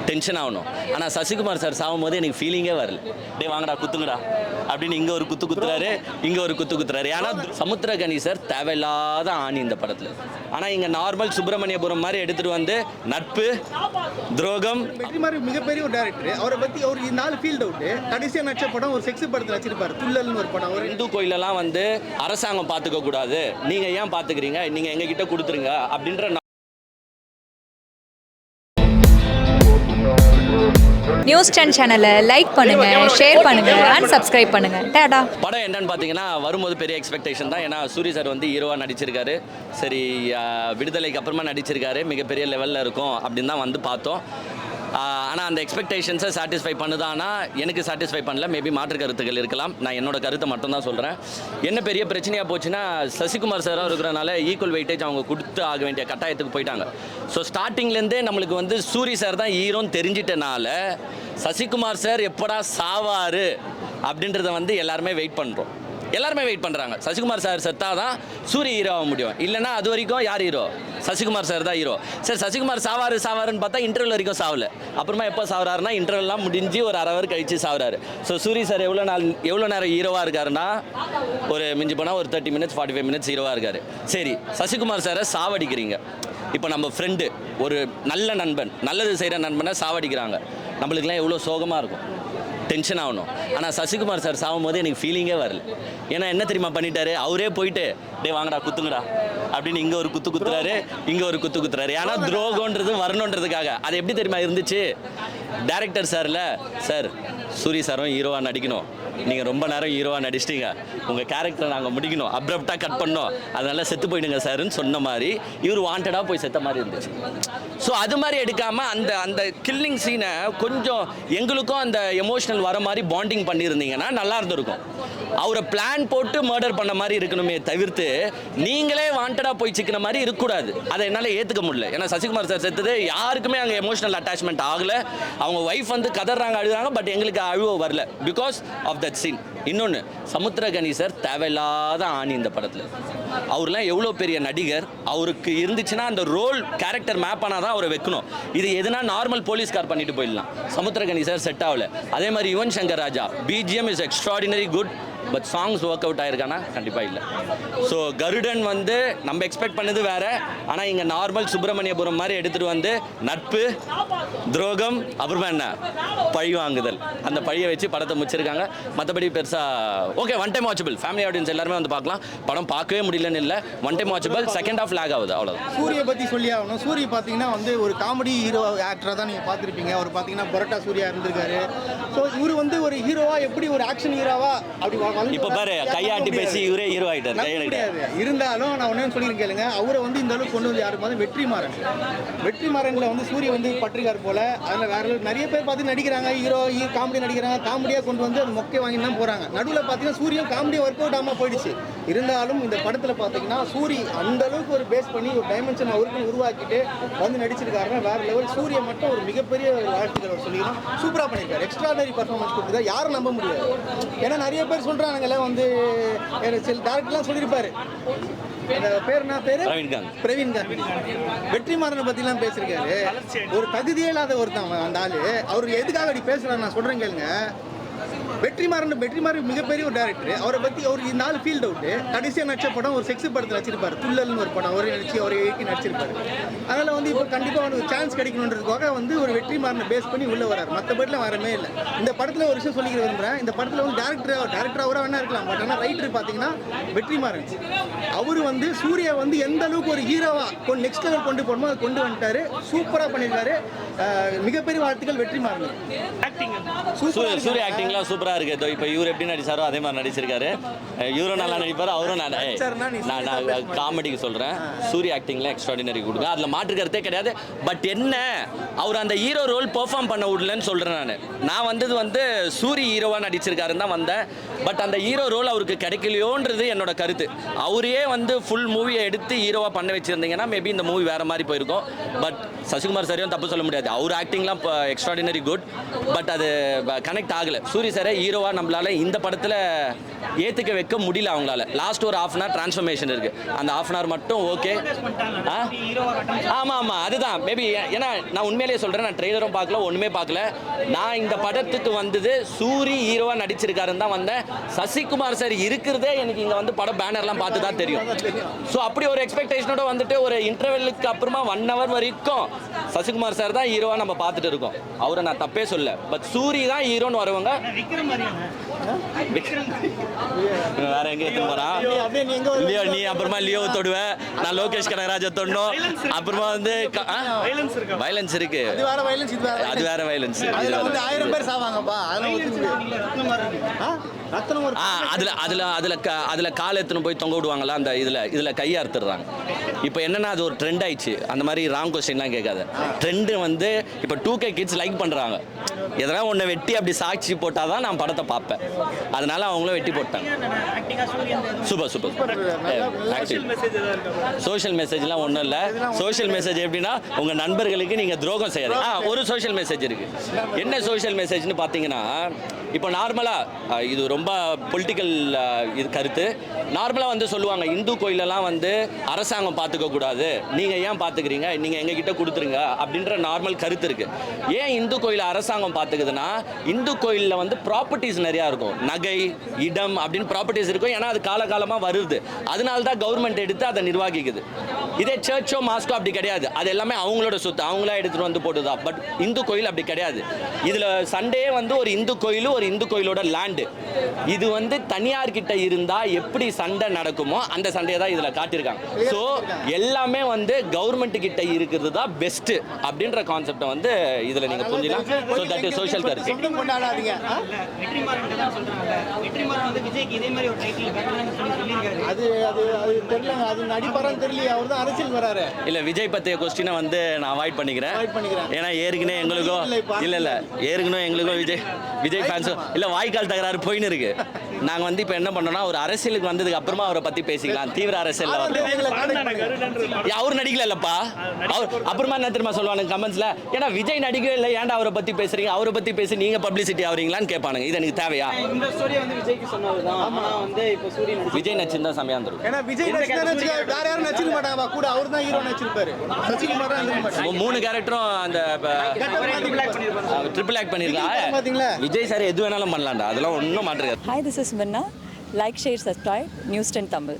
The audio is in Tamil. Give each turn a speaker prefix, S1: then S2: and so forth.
S1: டென்ஷன் ஆகணும். ஆனால் சசிகுமார் சார் சாகும்போது எனக்கு ஃபீலிங்கே வரல. டே வாங்கடா குத்துங்கடா அப்படின்னு இங்கே ஒரு குத்து குத்துறாரு, இங்கே ஒரு குத்து குத்துறாரு. ஏன்னா சமுத்திரகனி சார் தேவையில்லாத ஆணி இந்த படத்தில். ஆனால் இங்கே நார்மல் சுப்பிரமணியபுரம் மாதிரி எடுத்துகிட்டு வந்து நட்பு, துரோகம்.
S2: வெற்றிமாறன் மிகப்பெரிய ஒரு டேரக்டர். அவரை பற்றி அவர் இந்த நாள் ஃபீல்ட் அவுட் கடைசியாக நடிச்ச படம் ஒரு செக்ஸ் படத்தில் வச்சிருப்பாரு, துள்ளல்னு ஒரு படம். ஒரு
S1: இந்து கோயிலெல்லாம் வந்து அரசாங்கம் பார்த்துக்க கூடாது, நீங்கள் ஏன் பார்த்துக்கிறீங்க, நீங்கள் எங்ககிட்ட கொடுத்துருங்க அப்படின்ற
S3: நியூஸ் 10 சேனலை லைக் பண்ணுங்க, ஷேர் பண்ணுங்க அண்ட் சப்ஸ்கிரைப் பண்ணுங்க. டாடா.
S1: படம் என்னன்னு பார்த்தீங்கன்னா வரும்போது பெரிய எக்ஸ்பெக்டேஷன் தான். ஏன்னா சூரி சார் வந்து ஹீரோவாக நடிச்சிருக்காரு. சரி, விடுதலைக்கு அப்புறமா நடிச்சிருக்காரு, மிகப்பெரிய லெவலில் இருக்கும் அப்படின்னு தான் வந்து பார்த்தோம். ஆனால் அந்த எக்ஸ்பெக்டேஷன்ஸை சாட்டிஸ்ஃபை பண்ணுதானா? எனக்கு சாட்டிஸ்ஃபை பண்ணல. மேபி மாற்று கருத்துக்கள் இருக்கலாம். நான் என்னோட கருத்தை மட்டும் தான் சொல்கிறேன். என்ன பெரிய பிரச்சனையாக போச்சுன்னா, சசிகுமார் சாராக இருக்கிறனால ஈக்குவல் வெயிட்டேஜ் அவங்க கொடுத்து ஆக வேண்டிய கட்டாயத்துக்கு போயிட்டாங்க. ஸோ ஸ்டார்டிங்லேருந்தே நம்மளுக்கு வந்து சூரி சார் தான் ஹீரோன்னு தெரிஞ்சிட்டனால சசிகுமார் சார் எப்படா சாவார் அப்படின்றத வந்து எல்லாருமே வெயிட் பண்ணுறாங்க. சசிகுமார் சார் செத்தாதான் சூரிய ஹீரோ ஆக முடியும். இல்லைன்னா அது வரைக்கும் யார் ஹீரோ? சசிகுமார் சார் தான் ஹீரோ. சரி, சசிகுமார் சாவாருன்னு பார்த்தா இன்டர்வல் வரைக்கும் சாவல. அப்புறமா எப்போ சாவுறாருன்னா இன்டர்வல்லாம் முடிஞ்சு ஒரு அரை ஹவர் கழிச்சு சாவுறாரு. ஸோ சூரி சார் எவ்வளோ நேரம் ஹீரோவாக இருக்காருன்னா ஒரு மிஞ்சி போனால் ஒரு 30 minutes 45 minutes ஹீரோவாக இருக்காரு. சரி, சசிகுமார் சாரை சாவடிக்கிறீங்க. இப்போ நம்ம ஃப்ரெண்டு, ஒரு நல்ல நண்பன், நல்லது செய்கிற நண்பனை சாவடிக்கிறாங்க. நம்மளுக்குலாம் எவ்வளோ சோகமாக இருக்கும், டென்ஷன் ஆகணும். ஆனால் சசிகுமார் சார் சாகும்போது எனக்கு ஃபீலிங்கே வரல. ஏன்னா என்ன தெரியுமா பண்ணிட்டாரு? அவரே போயிட்டு டே வாங்கடா குத்துங்கடா அப்படின்னு இங்கே ஒரு குத்து குத்துறாரு, இங்கே ஒரு குத்து குத்துறாரு. ஏன்னா துரோகன்றது வரணுன்றதுக்காக. அது எப்படி தெரியுமா இருந்துச்சு? டேரக்டர் சார்ல, சார் சூரி சாரும் ஹீரோவாக நடிக்கணும், நீங்கள் ரொம்ப நேரம் ஹீரோவாக நடிச்சிட்டீங்க, உங்கள் கேரக்டரை நாங்கள் முடிக்கணும், அப்ரப்டாக கட் பண்ணோம், அதனால செத்து போயிடுங்க சார்ன்னு சொன்ன மாதிரி இவர் வாண்டடாக போய் செத்த மாதிரி இருந்துச்சு. ஸோ அது மாதிரி எடுக்காமல் அந்த அந்த கில்லிங் சீனை கொஞ்சம் எங்களுக்கும் அந்த எமோஷனல் வர மாதிரி பாண்டிங் பண்ணியிருந்தீங்கன்னா நல்லா இருந்திருக்கும். அவரை பிளான் போட்டு மர்டர் பண்ண மாதிரி இருக்கணுமே தவிர்த்து நீங்களே வாண்டடாக போய் சிக்கின மாதிரி இருக்கக்கூடாது. அதை என்னால் ஏற்றுக்க முடியல. ஏன்னா சசிகுமார் சார் செத்தது யாருக்குமே அங்கே எமோஷனல் அட்டாச்மெண்ட் ஆகலை. அவங்க ஒய்ஃப் வந்து கதறாங்க, அழுகிறாங்க, பட் எங்களுக்கு அழுவ வரல பிகாஸ் ஆஃப் தட் சீன். இன்னொன்று, சமுத்திரகனி சார் தேவையில்லாத ஆணி இந்த படத்தில். அவர்லாம் எவ்வளோ பெரிய நடிகர், அவருக்கு இருந்துச்சுன்னா அந்த ரோல் கேரக்டர் மேப் ஆனால் தான் அவரை வைக்கணும். இது எதுனா நார்மல் போலீஸ்கார் பண்ணிட்டு போயிடலாம். சமுத்திரகனி சார் செட் ஆகல. அதே மாதிரி Yuvan Shankar Raja BGM is extraordinary good, but songs work out ஆயிருக்கானா? கண்டிப்பாக இல்லை. ஸோ கருடன் வந்து நம்ம எக்ஸ்பெக்ட் பண்ணது வேறு. ஆனால் இங்கே நார்மல் சுப்பிரமணியபுரம் மாதிரி எடுத்துகிட்டு வந்து நட்பு, துரோகம், அப்புறமா என்ன பழி வாங்குதல், அந்த பழியை வச்சு படத்தை முடிச்சிருக்காங்க. மற்றபடி பெருசாக okay, one time watchable. Family audience எல்லாருமே வந்து பார்க்கலாம். படம் பார்க்கவே முடியலன்னு இல்லை, one time watchable. Second half lag ஆகுது, அவ்வளோதான்.
S2: சூரியை பற்றி சொல்லி ஆகணும். சூரிய பார்த்தீங்கன்னா வந்து ஒரு காமெடி ஹீரோ ஆக்டராக தான் நீங்கள் பார்த்துருப்பீங்க. அவர் பார்த்தீங்கன்னா பரோட்டா சூர்யா இருந்திருக்காரு. ஸோ இவர் வந்து ஒரு ஹீரோவா, எப்படி ஒரு ஆக்ஷன் ஹீரோவா அப்படி
S1: இப்போ பாரு, கையாட்டி பேசி இவரே ஹீரோ ஆகிட்டார்.
S2: இருந்தாலும் நான் ஒன்று சொல்லியிருக்கேன் கேளுங்க, அவரை வந்து இந்த அளவுக்கு கொண்டு வந்து யாரும் வந்து வெற்றிமாறன்ல வந்து சூரிய வந்து பற்றிருக்கார் போல. அதில் வேற நிறைய பேர் பார்த்து நடிக்கிறாங்க, ஹீரோ காமெடி நடிக்கிறாங்க, காமெடியாக கொண்டு வந்து அது மொக்கை வாங்கி தான் போகிறாங்க. நடுவில் பார்த்தீங்கன்னா சூரியன் காமெடி ஒர்க் அவுட் ஆகாமல் போயிடுச்சு. இருந்தாலும் இந்த படத்தில் பார்த்தீங்கன்னா சூரி அந்த அளவுக்கு ஒரு பேஸ் பண்ணி ஒரு டைமென்ஷன் அவருக்கு உருவாக்கிட்டு வந்து நடிச்சிருக்காருன்னா வேற லெவல். சூரிய மட்டும் ஒரு மிகப்பெரிய வாழ்த்துக்கள் சொல்லிக்கலாம். சூப்பராக பண்ணியிருக்காரு, எக்ஸ்ட்ராடனரி பர்ஃபார்மன்ஸ் கொடுத்துருக்காரு. யாரும் நம்ப முடியாது. ஏன்னா நிறைய பேர் சொல்கிறாங்க வந்து சில டேரக்டர்லாம் சொல்லியிருப்பாரு, பேர் என்ன பேரு, பிரவீன்காந்த். வெற்றிமாறனை பற்றிலாம் பேசியிருக்காரு. ஒரு தகுதியே இல்லாத ஒருத்தன் அந்த ஆளு. அவருக்கு எதுக்காக அப்படி பேசுகிறாரு நான் சொல்கிறேன் கேளுங்க. வெற்றிமாறன் மிகப்பெரிய ஒரு டேரக்டர். அவரை பற்றி அவருக்கு இந்த நாள் ஃபீல்ட் அவுட் கடைசியாக நடிச்ச படம் ஒரு செக்ஸ் படத்தில் வச்சிருப்பாரு, துள்ளல்னு ஒரு படம். ஒரு நடிச்சு ஒரு 80 நடிச்சிருப்பாரு. அதனால் வந்து இப்போ கண்டிப்பாக அவனுக்கு சான்ஸ் கிடைக்கணுன்றதுக்காக வந்து ஒரு வெற்றிமாறனை பேஸ் பண்ணி உள்ளே வராரு. மற்றபடிலாம் வரமே இல்லை. இந்த படத்தில் ஒரு விஷயம் சொல்லிக்க விரும்புகிறேன். இந்த படத்தில் வந்து டேரக்டர் அவராக வேணா இருக்கலாம், பட் ஆனால் ரைட்டர் பார்த்தீங்கன்னா வெற்றிமாறன். அவர் வந்து சூர்யா வந்து எந்த அளவுக்கு ஒரு ஹீரோவாக நெக்ஸ்ட் லெவல் கொண்டு போகணுமோ அதை கொண்டு வந்துட்டாரு. சூப்பராக பண்ணியிருக்காரு. மிகப்பெரிய வாழ்த்துக்கள் வெற்றிமாறன்.
S1: சூரிய ஆக்டிங்லாம் சூப்பராக இருக்குது. இப்போ இவர் எப்படி நடிச்சாரோ அதே மாதிரி நடிச்சிருக்காரு. இவரும் நல்லா நடிப்பார், அவரும் நான் காமெடிக்கு சொல்கிறேன். சூரிய ஆக்டிங்லாம் எக்ஸ்ட்ராடினரி கொடுங்க, அதில் மாற்றுக்கிறதே கிடையாது. பட் என்ன, அவர் அந்த ஹீரோ ரோல் பெர்ஃபார்ம் பண்ண விடலன்னு சொல்கிறேன். நான் வந்தது வந்து சூரி ஹீரோவாக நடிச்சிருக்காருன்னு தான் வந்தேன். பட் அந்த ஹீரோ ரோல் அவருக்கு கிடைக்கலையோன்றது என்னோட கருத்து. அவரே வந்து ஃபுல் மூவியை எடுத்து ஹீரோவாக பண்ண வச்சுருந்தீங்கன்னா மேபி இந்த மூவி வேறு மாதிரி போயிருக்கும். பட் சசிகுமார் சாரையும் தப்பு சொல்ல முடியாது. அவர் ஆக்டிங்லாம் எக்ஸ்ட்ராடினரி குட், பட் அது கனெக்ட் ஆகலை. சூரிய சூரி சாரை ஹீரோவா நம்மளால இந்த படத்தில் ஏற்றுக்க வைக்க முடியல அவங்களால. லாஸ்ட் ஒரு ஹாஃப் அன் ஹவர் டிரான்ஸ்ஃபர்மேஷன் இருக்கு, அந்த ஹாஃப் அன் ஹவர் மட்டும் ஓகே. ஆமாம் அதுதான் மேபி. ஏன்னா நான் உண்மையிலேயே சொல்கிறேன், நான் ட்ரெய்லரும் பார்க்கல, ஒன்றுமே பார்க்கல. நான் இந்த படத்துக்கு வந்தது சூரி ஹீரோவாக நடிச்சிருக்காருன்னு தான் வந்தேன். சசிகுமார் சார் இருக்கிறதே எனக்கு இங்கே வந்து படம் பேனர்லாம் பார்த்து தான் தெரியும். ஸோ அப்படி ஒரு எக்ஸ்பெக்டேஷனோட வந்துட்டு ஒரு இன்டர்வெல்லுக்கு அப்புறமா 1 hour வரைக்கும் சசிகுமார் சார் தான் ஹீரோவாக நம்ம பார்த்துட்டு இருக்கோம். அவரை நான் தப்பே சொல்ல, பட் சூரி தான் ஹீரோன்னு வரவங்க வேற எங்க எடுத்துன்னு போனா லியோ. நீ அப்புறமா லியோ தொடுவ, நான் லோகேஷ் கனகராஜை தொடணும். அப்புறமா வந்து வயலன்ஸ் இருக்கு, அது வேற வயலன்ஸ்.
S2: ஆயிரம் பேர் சாவாங்கப்பா.
S1: அதுல காலை எடுத்துன்னு போய் தொங்க விடுவாங்களா, அந்த இதுல கையை அறுத்துடுறாங்க. இப்போ என்னன்னா அது ஒரு ட்ரெண்ட் ஆயிடுச்சு. அந்த மாதிரி ராங் கொஸ்டின்லாம் கேட்காது. ட்ரெண்டு வந்து இப்போ 2K கிட்ஸ் லைக் பண்றாங்க. எதனா ஒன்று வெட்டி அப்படி சாட்சி போட்டால் தான் நான் படத்தை பார்ப்பேன். அதனால அவங்களும் வெட்டி போட்டாங்க. சூப்பர் சோஷியல் மெசேஜ்லாம் ஒன்றும் இல்லை. சோஷியல் மெசேஜ் எப்படின்னா, உங்கள் நண்பர்களுக்கு நீங்கள் துரோகம் செய்யாது. ஒரு சோஷியல் மெசேஜ் இருக்கு. என்ன சோஷியல் மெசேஜ்னு பார்த்தீங்கன்னா, இப்போ நார்மலாக இது ரொம்ப பொலிட்டிக்கல் இது கருத்து. நார்மலாக வந்து சொல்லுவாங்க, இந்து கோயிலெல்லாம் வந்து அரசாங்கம் பார்த்துக்க கூடாது, நீங்கள் ஏன் பார்த்துக்கிறீங்க, நீங்கள் எங்ககிட்ட கொடுத்துருங்க அப்படின்ற நார்மல் கருத்து இருக்குது. ஏன் இந்து கோயிலை அரசாங்கம் பார்த்துக்குதுன்னா, இந்து கோயிலில் வந்து ப்ராப்பர்ட்டிஸ் நிறையா இருக்கும், நகை இடம் அப்படின்னு ப்ராப்பர்ட்டிஸ் இருக்கும். ஏன்னா அது காலகாலமாக வருது, அதனால தான் கவர்மெண்ட் எடுத்து அதை நிர்வகிக்குது. இதே சர்ச்சோ மாஸ்கோ அப்படி கிடையாது, அது எல்லாமே அவங்களோட சொத்து, அவங்களா எடுத்துகிட்டு வந்து போட்டுதா. பட் இந்து கோயில் அப்படி கிடையாது. இதில் சண்டே வந்து ஒரு இந்து கோயில், ஒரு இந்து கோயிலோட லேண்டு. இது வந்து தனியார்கிட்ட இருந்தால் எப்படி சண்டை நடக்குமோ அந்த சண்டையை தான் இதில் காட்டியிருக்காங்க. ஸோ எல்லாமே வந்து கவர்மெண்ட் கிட்ட இருக்கிறது தான் பெஸ்ட் அப்படின்ற கான்செப்டை வந்து இதில் நீங்கள் புரிஞ்சுக்கலாம். ஸோ தட் இஸ் சோஷியல் கருத்து. இல்ல விஜய் பத்திய கொஸ்டினை வந்து நான் அவாய்ட் பண்ணிக்கிறேன். ஏன்னா ஏற்கனவே எங்களுக்கும் விஜய் ஃபேன்ஸ் இல்ல வாய்க்கால் தகராறு போயின்னு இருக்கு. நாங்க வந்து இப்ப என்ன பண்ணோம்னா, ஒரு அரசியலுக்கு வந்ததுக்கு அப்புறமா அவரை பத்தி பேசிக்கலாம். தீவிர அரசியல் அவர் நடிக்கல இல்லப்பா. அவர் அப்புறமா என்ன தெரியுமா சொல்லுவானுங்க கமெண்ட்ஸ்ல, ஏன்னா விஜய் நடிக்கவே இல்லை, ஏன்டா அவரை பத்தி பேசுறீங்க, அவரை பத்தி பேசி நீங்க பப்ளிசிட்டி ஆவறீங்களான்னு கேட்பானுங்க. இது எனக்கு தேவையா?
S4: இந்த ஸ்டோரி வந்து விஜய்க்கு சொன்னதுதான். ஆனா வந்து இப்போ சூரிய
S1: விஜய் நடிச்சிருந்தா செமையா இருந்திருக்கும்.
S2: ஏன்னா விஜய் நடிச்சா வேற யாரும் நடிச்சிருக்க மாட்டாங்க, கூட அவர் தான் ஹீரோ நடிச்சிருப்பாரு. சசிகுமார் தான் இருந்திருப்பாரு.
S1: 3 கேரக்டரும் அந்த ட்ரிபிள் ஆக்ட் பண்ணிருக்காங்க.
S2: பாத்தீங்களா?
S1: விஜய் சார் எது வேணாலும் பண்ணலாம்டா, அதெல்லாம் ஒன்றும் மாற்று.
S5: Hi, this is Minna. Like, share, subscribe. News 10 Tamil.